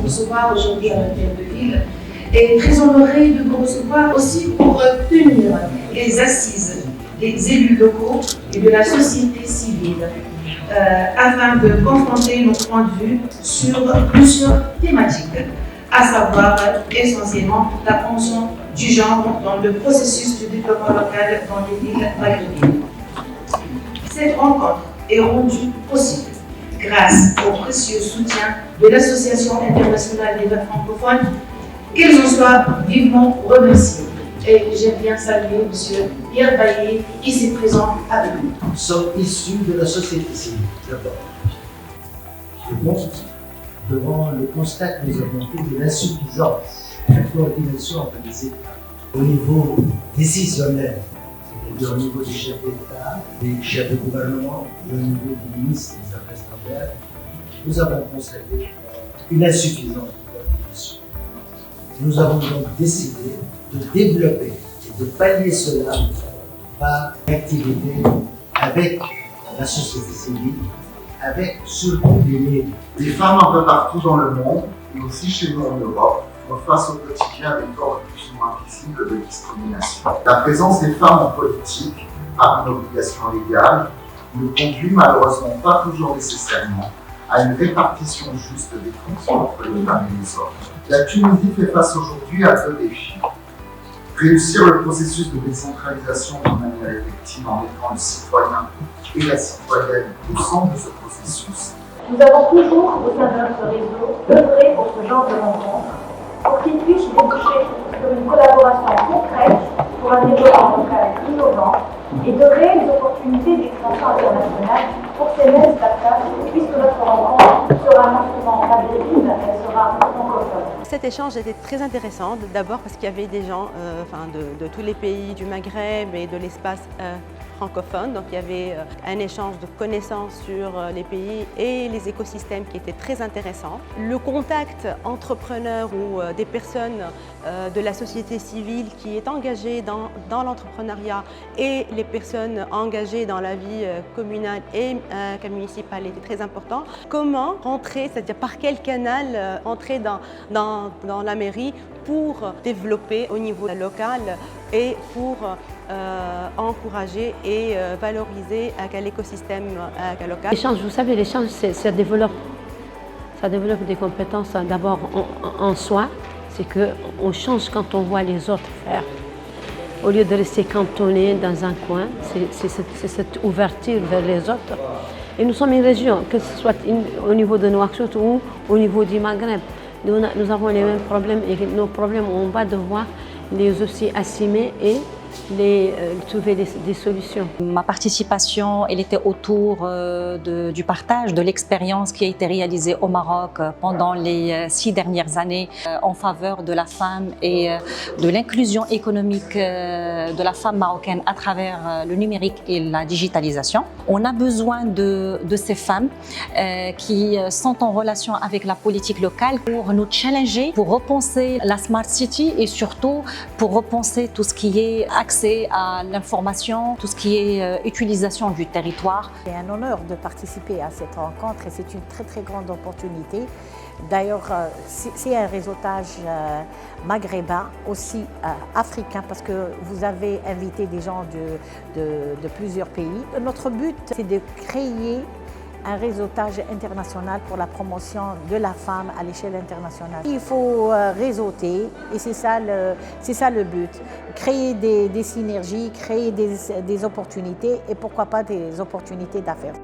recevoir aujourd'hui à l'hôtel de ville et très honorée de vous recevoir aussi pour tenir les assises des élus locaux et de la société civile afin de confronter nos points de vue sur plusieurs thématiques, à savoir essentiellement la promotion du genre dans le processus de développement local dans les villes maghrébines. Cette rencontre est rendue possible grâce au précieux soutien de l'Association internationale des Jeunes francophones, qu'ils en soient vivement remerciés. Et j'aime bien saluer M. Pierre Baillet, ici présent avec nous. Nous sommes issus de la société civile, d'abord. Et donc, devant le constat que nous avons fait de l'insuffisance de la coordination entre les États, au niveau décisionnel, c'est-à-dire au niveau des chefs d'État, des chefs de gouvernement, au niveau des ministres des Affaires étrangères, nous avons constaté une insuffisance de coordination. Nous avons donc décidé de développer et de pallier cela par l'activité avec la société civile, avec surtout les médias. Les femmes un peu partout dans le monde, et aussi chez nous en Europe, font face au quotidien à des formes plus ou moins visibles de discrimination. La présence des femmes en politique, par une obligation légale, ne conduit malheureusement pas toujours nécessairement à une répartition juste des fonctions entre les femmes et les hommes. La Tunisie fait face aujourd'hui à deux défis. Réussir le processus de décentralisation de manière effective en mettant le citoyen et la citoyenne au centre de ce processus. Nous avons toujours, au sein de notre réseau, œuvré pour ce genre de rencontres, pour qu'ils puissent déboucher sur une collaboration concrète pour un développement local innovant et de réelles opportunités d'expansion internationale pour ces mêmes startups, puisque notre rencontre sera non seulement maghrébine, elle sera francophone. Cet échange était très intéressant, d'abord parce qu'il y avait des gens de tous les pays du Maghreb et de l'espace francophone, donc il y avait un échange de connaissances sur les pays et les écosystèmes qui était très intéressant. Le contact entrepreneur ou des personnes de la société civile qui est engagée dans l'entrepreneuriat et les personnes engagées dans la vie communale et municipale était très important. Comment rentrer, c'est-à-dire par quel canal entrer dans la mairie pour développer au niveau local et pour encourager et valoriser l'écosystème local. L'échange, vous savez, l'échange, ça développe des compétences d'abord en soi, c'est qu'on change quand on voit les autres faire. Au lieu de rester cantonné dans un coin, c'est cette ouverture vers les autres. Et nous sommes une région, que ce soit au niveau de Nouakchott ou au niveau du Maghreb. Nous avons les mêmes problèmes et nos problèmes, on va devoir les aussi assumer et trouver des solutions. Ma participation, elle était autour du partage de l'expérience qui a été réalisée au Maroc pendant les 6 dernières années en faveur de la femme et de l'inclusion économique de la femme marocaine à travers le numérique et la digitalisation. On a besoin de ces femmes qui sont en relation avec la politique locale pour nous challenger, pour repenser la Smart City et surtout pour repenser tout ce qui est accès à l'information, tout ce qui est utilisation du territoire. C'est un honneur de participer à cette rencontre et c'est une très très grande opportunité. D'ailleurs, c'est un réseautage maghrébin, aussi africain, parce que vous avez invité des gens de plusieurs pays. Notre but, c'est de créer un réseautage international pour la promotion de la femme à l'échelle internationale. Il faut réseauter et c'est ça le but. Créer des synergies, créer des opportunités et pourquoi pas des opportunités d'affaires.